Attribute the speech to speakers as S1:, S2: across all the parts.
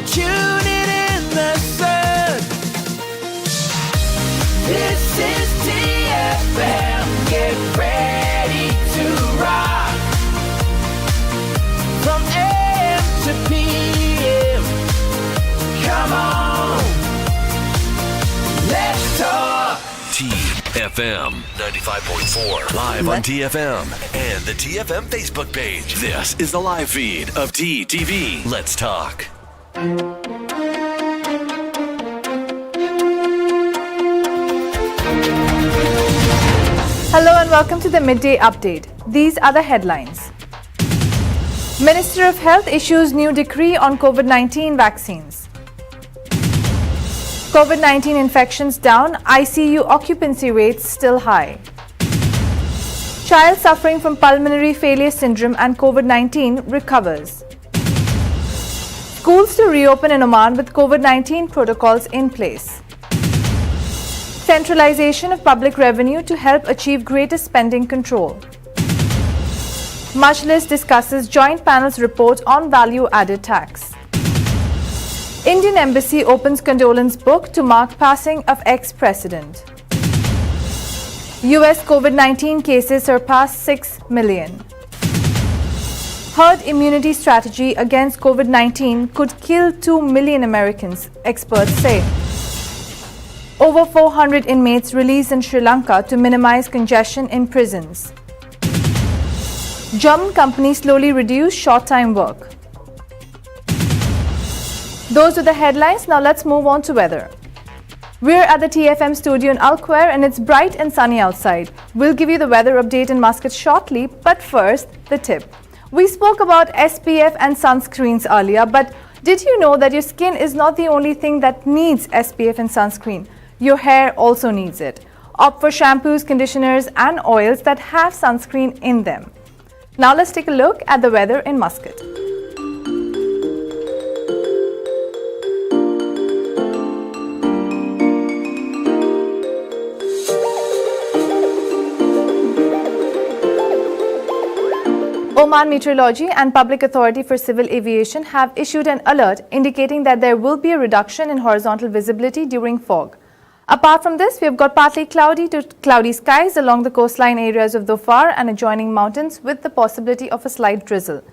S1: tune it in the sun. This is TFM. Get ready to rock. From AM to PM. Come on. Let's talk.
S2: TFM 95.4. Live on TFM and the TFM Facebook page. This is the live feed of TTV. Let's talk.
S3: Hello and welcome to the Midday Update. These are the headlines. Minister of Health issues new decree on COVID-19 vaccines. COVID-19 infections down, ICU occupancy rates still high. Child suffering from pulmonary failure syndrome and COVID-19 recovers. Schools to reopen in Oman with COVID-19 protocols in place. Centralization of public revenue to help achieve greater spending control. Majlis discusses joint panel's report on value-added tax. Indian Embassy opens condolence book to mark passing of ex-president. US COVID-19 cases surpass 6 million. Herd immunity strategy against COVID-19 could kill 2 million Americans, experts say. Over 400 inmates released in Sri Lanka to minimize congestion in prisons. German companies slowly reduce short-time work. Those are the headlines. Now let's move on to weather. We're at the TFM studio in Al Quair and it's bright and sunny outside. We'll give you the weather update in Muscat shortly, but first, the tip. We spoke about SPF and sunscreens earlier, but did you know that your skin is not the only thing that needs SPF and sunscreen? Your hair also needs it. Opt for shampoos, conditioners and oils that have sunscreen in them. Now let's take a look at the weather in Muscat. Oman Meteorology and Public Authority for Civil Aviation have issued an alert indicating that there will be a reduction in horizontal visibility during fog. Apart from this, we have got partly cloudy to cloudy skies along the coastline areas of Dhofar and adjoining mountains with the possibility of a slight drizzle.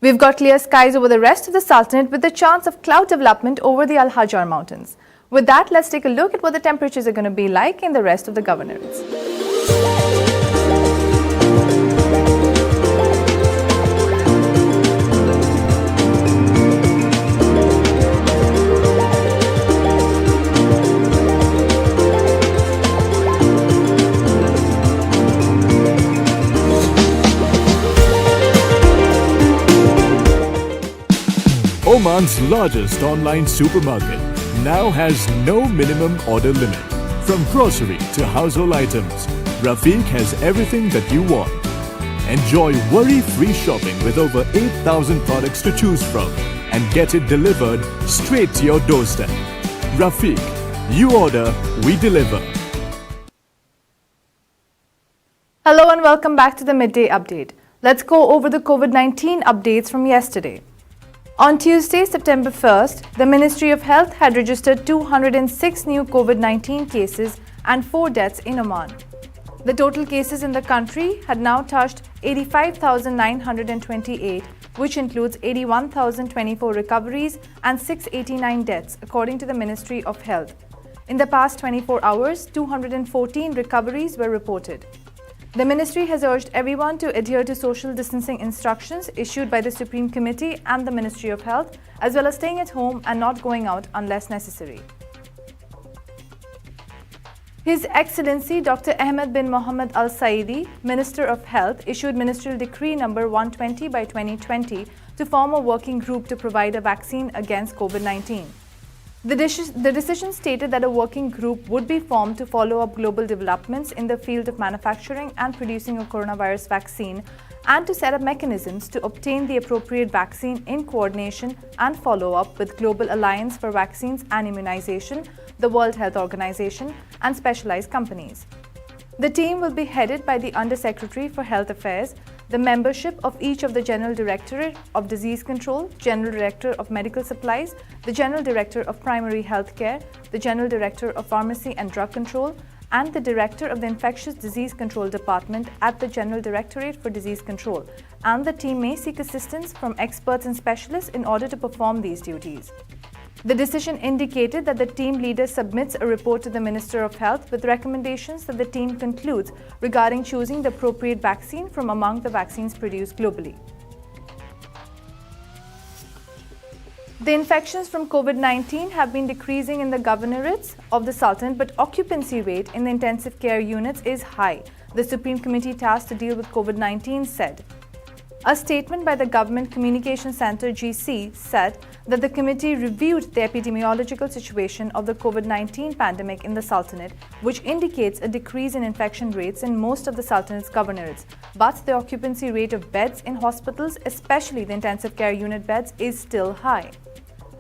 S3: We've got clear skies over the rest of the Sultanate with the chance of cloud development over the Al-Hajar mountains. With that, let's take a look at what the temperatures are going to be like in the rest of the governorates.
S4: Oman's largest online supermarket now has no minimum order limit. From grocery to household items, Rafiq has everything that you want. Enjoy worry-free shopping with over 8,000 products to choose from and get it delivered straight to your doorstep. Rafiq, you order, we deliver.
S3: Hello and welcome back to the Midday Update. Let's go over the COVID-19 updates from yesterday. On Tuesday, September 1st, the Ministry of Health had registered 206 new COVID-19 cases and 4 deaths in Oman. The total cases in the country had now touched 85,928, which includes 81,024 recoveries and 689 deaths, according to the Ministry of Health. In the past 24 hours, 214 recoveries were reported. The ministry has urged everyone to adhere to social distancing instructions issued by the Supreme Committee and the Ministry of Health, as well as staying at home and not going out unless necessary. His Excellency Dr. Ahmed bin Mohammed Al Saidi, Minister of Health, issued Ministerial Decree number 120 by 2020 to form a working group to provide a vaccine against COVID-19. The decision stated that a working group would be formed to follow up global developments in the field of manufacturing and producing a coronavirus vaccine and to set up mechanisms to obtain the appropriate vaccine in coordination and follow up with Global Alliance for Vaccines and Immunization, the World Health Organization, and specialized companies. The team will be headed by the Under-Secretary for Health Affairs, the membership of each of the General Directorate of Disease Control, General Director of Medical Supplies, the General Director of Primary Health Care, the General Director of Pharmacy and Drug Control, and the Director of the Infectious Disease Control Department at the General Directorate for Disease Control, and the team may seek assistance from experts and specialists in order to perform these duties. The decision indicated that the team leader submits a report to the Minister of Health with recommendations that the team concludes regarding choosing the appropriate vaccine from among the vaccines produced globally. The infections from COVID-19 have been decreasing in the governorates of the Sultanate, but occupancy rate in the intensive care units is high, the Supreme Committee tasked to deal with COVID-19 said. A statement by the Government Communication Centre GC said that the committee reviewed the epidemiological situation of the COVID-19 pandemic in the Sultanate, which indicates a decrease in infection rates in most of the Sultanate's governorates, but the occupancy rate of beds in hospitals, especially the intensive care unit beds, is still high.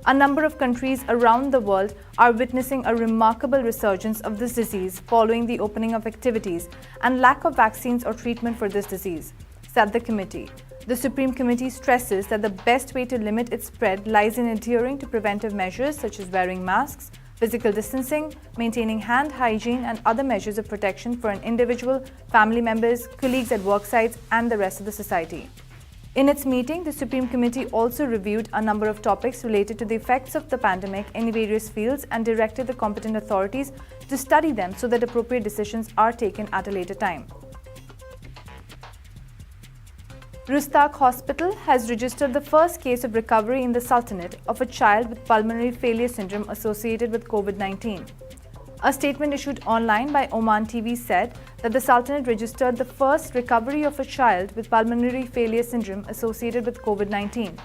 S3: A number of countries around the world are witnessing a remarkable resurgence of this disease following the opening of activities and lack of vaccines or treatment for this disease, said the committee. The Supreme Committee stresses that the best way to limit its spread lies in adhering to preventive measures such as wearing masks, physical distancing, maintaining hand hygiene and other measures of protection for an individual, family members, colleagues at work sites and the rest of the society. In its meeting, the Supreme Committee also reviewed a number of topics related to the effects of the pandemic in various fields and directed the competent authorities to study them so that appropriate decisions are taken at a later time. Rustaq Hospital has registered the first case of recovery in the Sultanate of a child with pulmonary failure syndrome associated with COVID-19. A statement issued online by Oman TV said that the Sultanate registered the first recovery of a child with pulmonary failure syndrome associated with COVID-19.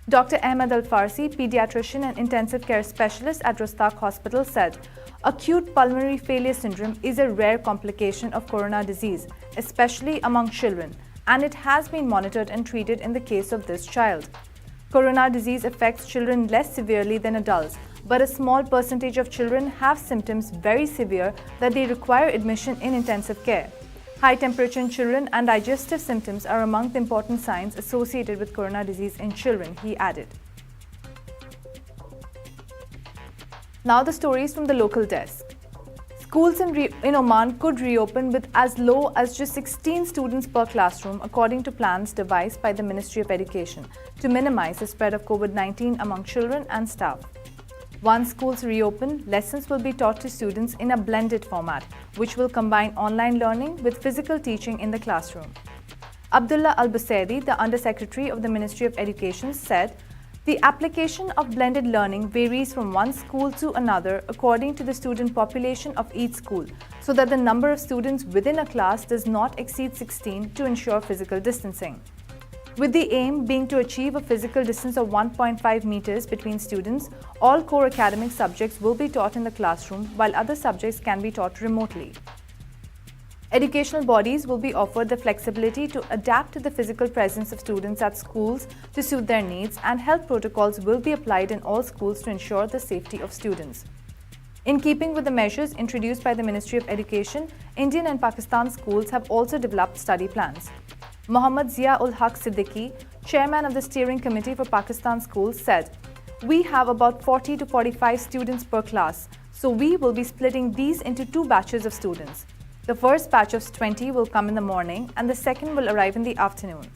S3: Dr. Ahmed Al-Farsi, pediatrician and intensive care specialist at Rustaq Hospital, said, "Acute pulmonary failure syndrome is a rare complication of corona disease, especially among children, and it has been monitored and treated in the case of this child. Corona disease affects children less severely than adults, but a small percentage of children have symptoms very severe that they require admission in intensive care. High temperature in children and digestive symptoms are among the important signs associated with corona disease in children," he added. Now the stories from the local desk. Schools in Oman could reopen with as low as just 16 students per classroom, according to plans devised by the Ministry of Education to minimize the spread of COVID-19 among children and staff. Once schools reopen, lessons will be taught to students in a blended format, which will combine online learning with physical teaching in the classroom. Abdullah Al-Busaidi, the Undersecretary of the Ministry of Education, said, "The application of blended learning varies from one school to another according to the student population of each school, so that the number of students within a class does not exceed 16 to ensure physical distancing. With the aim being to achieve a physical distance of 1.5 meters between students, all core academic subjects will be taught in the classroom, while other subjects can be taught remotely. Educational bodies will be offered the flexibility to adapt to the physical presence of students at schools to suit their needs, and health protocols will be applied in all schools to ensure the safety of students." In keeping with the measures introduced by the Ministry of Education, Indian and Pakistan schools have also developed study plans. Mohammad Zia-ul Haq Siddiqui, chairman of the Steering Committee for Pakistan Schools, said, "We have about 40 to 45 students per class, so we will be splitting these into two batches of students. The first batch of 20 will come in the morning and the second will arrive in the afternoon.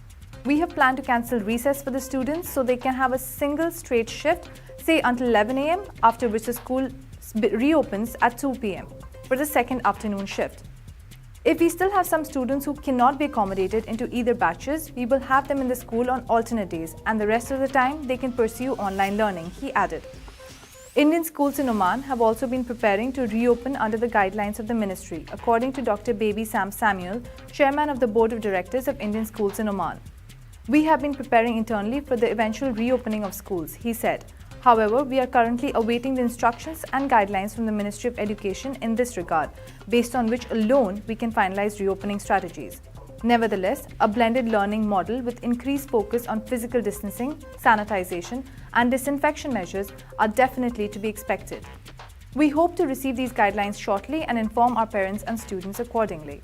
S3: We have planned to cancel recess for the students so they can have a single straight shift, say until 11 a.m., after which the school reopens at 2 p.m. for the second afternoon shift. If we still have some students who cannot be accommodated into either batches, we will have them in the school on alternate days, and the rest of the time they can pursue online learning," he added. Indian schools in Oman have also been preparing to reopen under the guidelines of the ministry, according to Dr. Baby Sam Samuel, chairman of the Board of Directors of Indian Schools in Oman. "We have been preparing internally for the eventual reopening of schools," he said. "However, we are currently awaiting the instructions and guidelines from the Ministry of Education in this regard, based on which alone we can finalize reopening strategies. Nevertheless, a blended learning model with increased focus on physical distancing, sanitization, and disinfection measures are definitely to be expected. We hope to receive these guidelines shortly and inform our parents and students accordingly."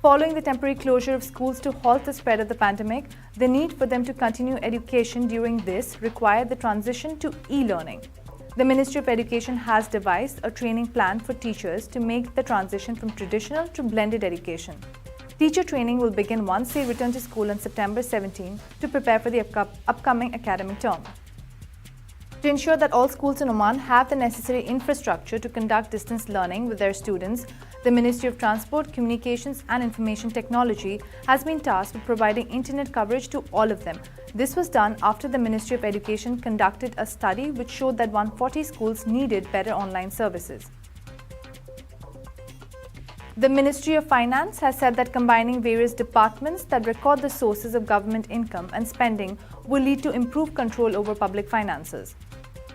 S3: Following the temporary closure of schools to halt the spread of the pandemic, the need for them to continue education during this required the transition to e-learning. The Ministry of Education has devised a training plan for teachers to make the transition from traditional to blended education. Teacher training will begin once they return to school on September 17 to prepare for the upcoming academic term. To ensure that all schools in Oman have the necessary infrastructure to conduct distance learning with their students, the Ministry of Transport, Communications and Information Technology has been tasked with providing internet coverage to all of them. This was done after the Ministry of Education conducted a study which showed that 140 schools needed better online services. The Ministry of Finance has said that combining various departments that record the sources of government income and spending will lead to improved control over public finances.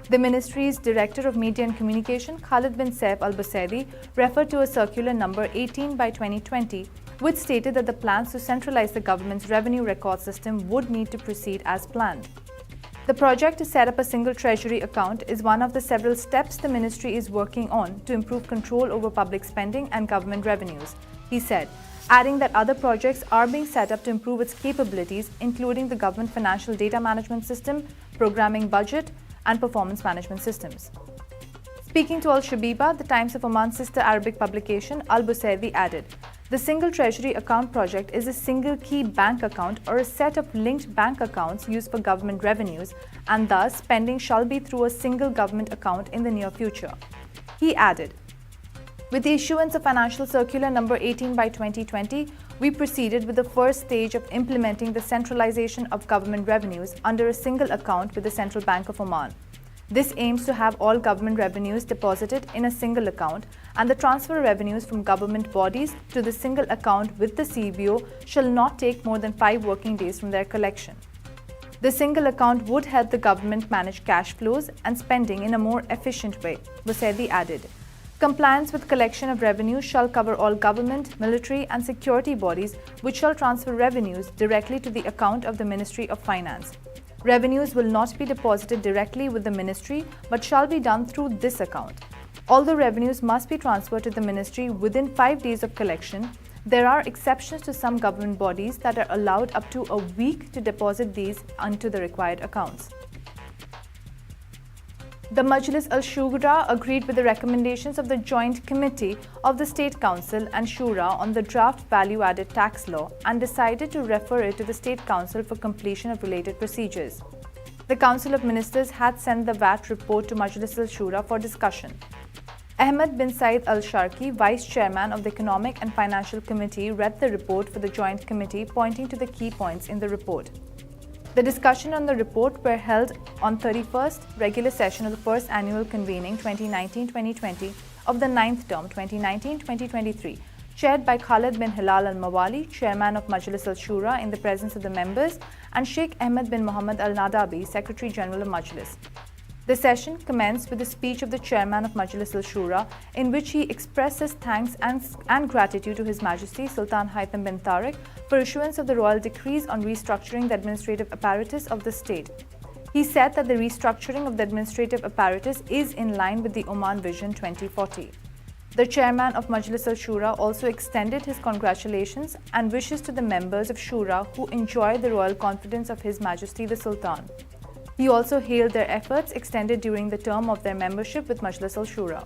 S3: The Ministry's Director of Media and Communication, Khalid bin Saif al-Busaidi, referred to a circular number 18 by 2020, which stated that the plans to centralize the government's revenue record system would need to proceed as planned. The project to set up a single Treasury account is one of the several steps the ministry is working on to improve control over public spending and government revenues, he said, adding that other projects are being set up to improve its capabilities, including the government financial data management system, programming budget, and performance management systems. Speaking to Al-Shabiba, the Times of Oman's sister Arabic publication, Al-Busaidi added, "The single Treasury account project is a single key bank account or a set of linked bank accounts used for government revenues, and thus spending shall be through a single government account in the near future." He added, "With the issuance of Financial Circular number 18 by 2020, we proceeded with the first stage of implementing the centralization of government revenues under a single account with the Central Bank of Oman. This aims to have all government revenues deposited in a single account, and the transfer of revenues from government bodies to the single account with the CBO shall not take more than 5 working days from their collection. The single account would help the government manage cash flows and spending in a more efficient way," Busaidi added. "Compliance with collection of revenues shall cover all government, military and security bodies which shall transfer revenues directly to the account of the Ministry of Finance. Revenues will not be deposited directly with the ministry but shall be done through this account. Although revenues must be transferred to the ministry within 5 days of collection, there are exceptions to some government bodies that are allowed up to a week to deposit these onto the required accounts." The Majlis al-Shura agreed with the recommendations of the Joint Committee of the State Council and Shura on the draft value-added tax law and decided to refer it to the State Council for completion of related procedures. The Council of Ministers had sent the VAT report to Majlis al-Shura for discussion. Ahmed bin Said al-Sharki, Vice Chairman of the Economic and Financial Committee, read the report for the Joint Committee, pointing to the key points in the report. The discussion on the report were held on 31st regular session of the first annual convening 2019-2020 of the 9th term 2019-2023, chaired by Khalid bin Hilal al-Mawali, Chairman of Majlis al-Shura, in the presence of the members, and Sheikh Ahmed bin Mohammed al-Nadabi, Secretary General of Majlis. The session commenced with a speech of the Chairman of Majlis al-Shura, in which he expresses thanks and gratitude to His Majesty Sultan Haitham bin Tariq for issuance of the royal decrees on restructuring the administrative apparatus of the state. He said that the restructuring of the administrative apparatus is in line with the Oman Vision 2040. The Chairman of Majlis al-Shura also extended his congratulations and wishes to the members of Shura who enjoy the royal confidence of His Majesty the Sultan. He also hailed their efforts extended during the term of their membership with Majlis al-Shura.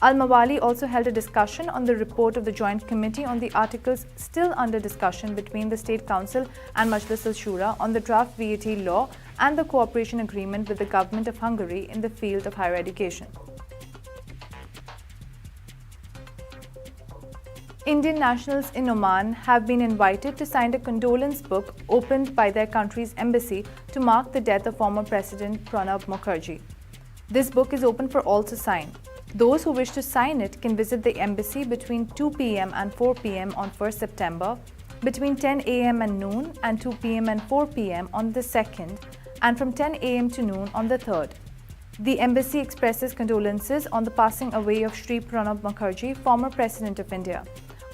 S3: Al-Mawali also held a discussion on the report of the Joint Committee on the articles still under discussion between the State Council and Majlis al-Shura on the draft VAT law and the cooperation agreement with the Government of Hungary in the field of higher education. Indian nationals in Oman have been invited to sign a condolence book opened by their country's embassy to mark the death of former President Pranab Mukherjee. This book is open for all to sign. Those who wish to sign it can visit the embassy between 2 p.m. and 4 p.m. on 1st September, between 10 a.m. and noon and 2 p.m. and 4 p.m. on the 2nd, and from 10 a.m. to noon on the 3rd. The embassy expresses condolences on the passing away of Shri Pranab Mukherjee, former President of India.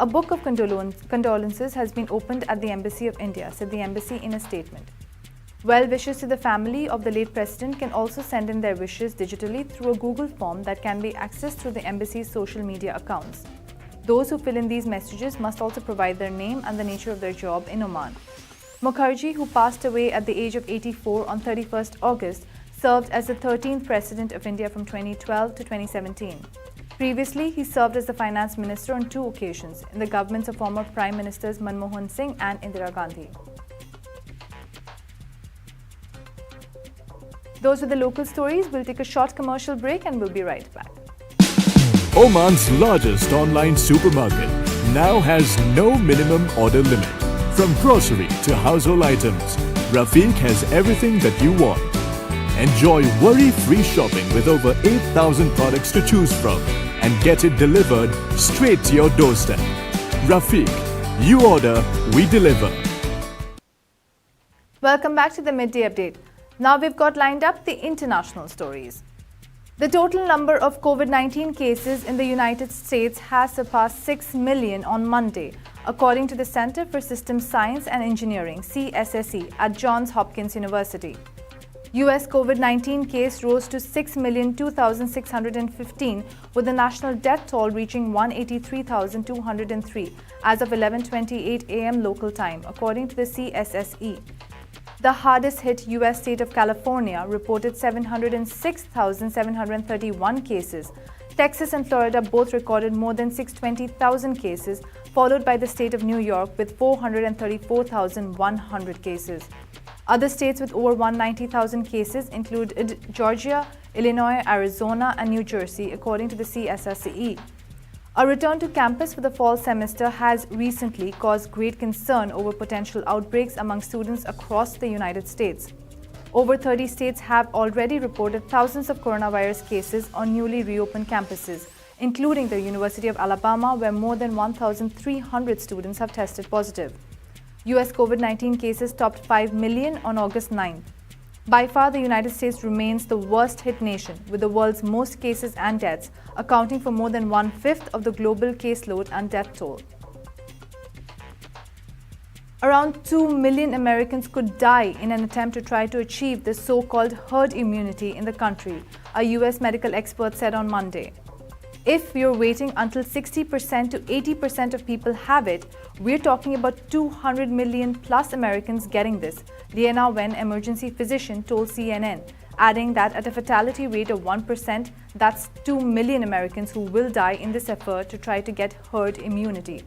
S3: A book of condolences has been opened at the Embassy of India, said the embassy in a statement. Well wishes to the family of the late president can also send in their wishes digitally through a Google form that can be accessed through the embassy's social media accounts. Those who fill in these messages must also provide their name and the nature of their job in Oman. Mukherjee, who passed away at the age of 84 on 31st August, served as the 13th President of India from 2012 to 2017. Previously, he served as the Finance Minister on 2 occasions in the governments of former Prime Ministers Manmohan Singh and Indira Gandhi. Those were the local stories. We'll take a short commercial break and we'll be right back.
S4: Oman's largest online supermarket now has no minimum order limit. From grocery to household items, Rafiq has everything that you want. Enjoy worry-free shopping with over 8,000 products to choose from and get it delivered straight to your doorstep. Rafiq, you order, we deliver.
S3: Welcome back to the Midday Update. Now we've got lined up the international stories. The total number of COVID-19 cases in the United States has surpassed 6 million on Monday, according to the Center for Systems Science and Engineering (CSSE) at Johns Hopkins University. US COVID-19 case rose to 6,02,615, with the national death toll reaching 183,203 as of 11:28 a.m. local time, according to the CSSE. The hardest-hit U.S. state of California reported 706,731 cases. Texas and Florida both recorded more than 620,000 cases, followed by the state of New York with 434,100 cases. Other states with over 190,000 cases include Georgia, Illinois, Arizona, and New Jersey, according to the CSSE. A return to campus for the fall semester has recently caused great concern over potential outbreaks among students across the United States. Over 30 states have already reported thousands of coronavirus cases on newly reopened campuses, including the University of Alabama, where more than 1,300 students have tested positive. US COVID-19 cases topped 5 million on August 9th. By far, the United States remains the worst-hit nation, with the world's most cases and deaths, accounting for more than 1/5 of the global caseload and death toll. Around 2 million Americans could die in an attempt to try to achieve the so-called herd immunity in the country, a US medical expert said on Monday. If we're waiting until 60% to 80% of people have it, we're talking about 200 million plus Americans getting this, Liana Wen, emergency physician, told CNN, adding that at a fatality rate of 1%, that's 2 million Americans who will die in this effort to try to get herd immunity.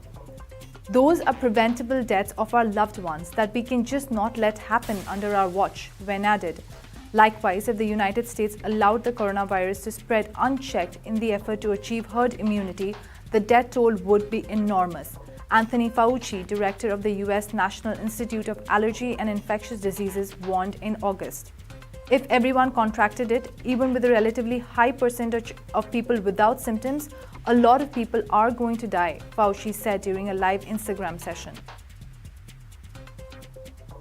S3: Those are preventable deaths of our loved ones that we can just not let happen under our watch, Wen added. Likewise, if the United States allowed the coronavirus to spread unchecked in the effort to achieve herd immunity, the death toll would be enormous. Anthony Fauci, director of the U.S. National Institute of Allergy and Infectious Diseases, warned in August. If everyone contracted it, even with a relatively high percentage of people without symptoms, a lot of people are going to die, Fauci said during a live Instagram session.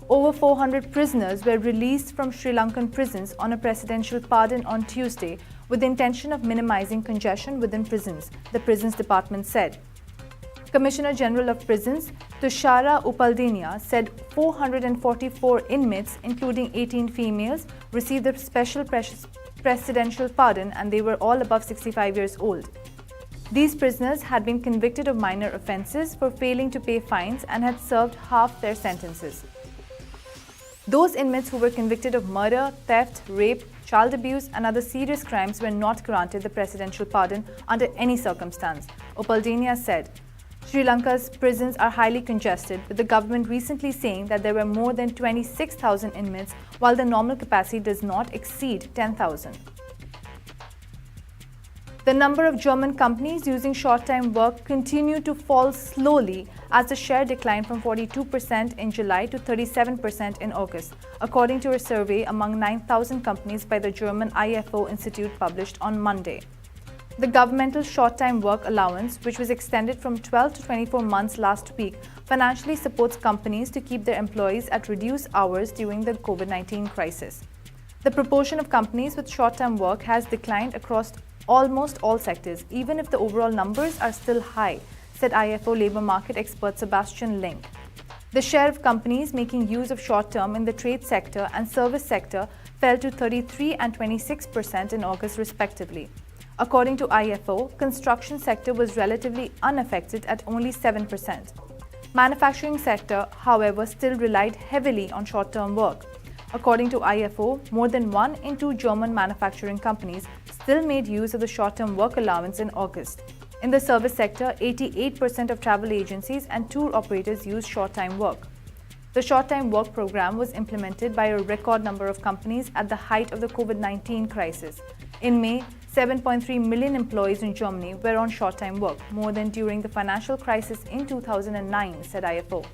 S3: Over 400 prisoners were released from Sri Lankan prisons on a presidential pardon on Tuesday with the intention of minimizing congestion within prisons, the Prisons Department said. Commissioner General of Prisons, Tushara Upaldinia, said 444 inmates, including 18 females, received the special presidential pardon and they were all above 65 years old. These prisoners had been convicted of minor offences for failing to pay fines and had served half their sentences. Those inmates who were convicted of murder, theft, rape, child abuse and other serious crimes were not granted the presidential pardon under any circumstance, Upaldinia said. Sri Lanka's prisons are highly congested, with the government recently saying that there were more than 26,000 inmates, while the normal capacity does not exceed 10,000. The number of German companies using short-time work continued to fall slowly as the share declined from 42% in July to 37% in August, according to a survey among 9,000 companies by the German IFO Institute published on Monday. The governmental short-time work allowance, which was extended from 12 to 24 months last week, financially supports companies to keep their employees at reduced hours during the COVID-19 crisis. The proportion of companies with short-term work has declined across almost all sectors, even if the overall numbers are still high, said IFO labor market expert Sebastian Link. The share of companies making use of short-term in the trade sector and service sector fell to 33% and 26% in August respectively. According to IFO, construction sector was relatively unaffected at only 7%. Manufacturing sector, however, still relied heavily on short-term work. According to IFO, more than 1 in 2 German manufacturing companies still made use of the short-term work allowance in August. In the service sector, 88% of travel agencies and tour operators used short-time work. The short-time work program was implemented by a record number of companies at the height of the COVID-19 crisis. In May, 7.3 million employees in Germany were on short-time work, more than during the financial crisis in 2009, said IFO.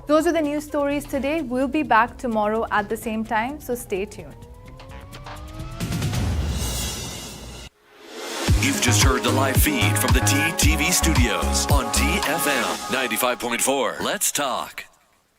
S3: Those are the news stories today. We'll be back tomorrow at the same time, so stay tuned.
S2: You've just heard the live feed from the TTV studios on TFM 95.4. Let's talk.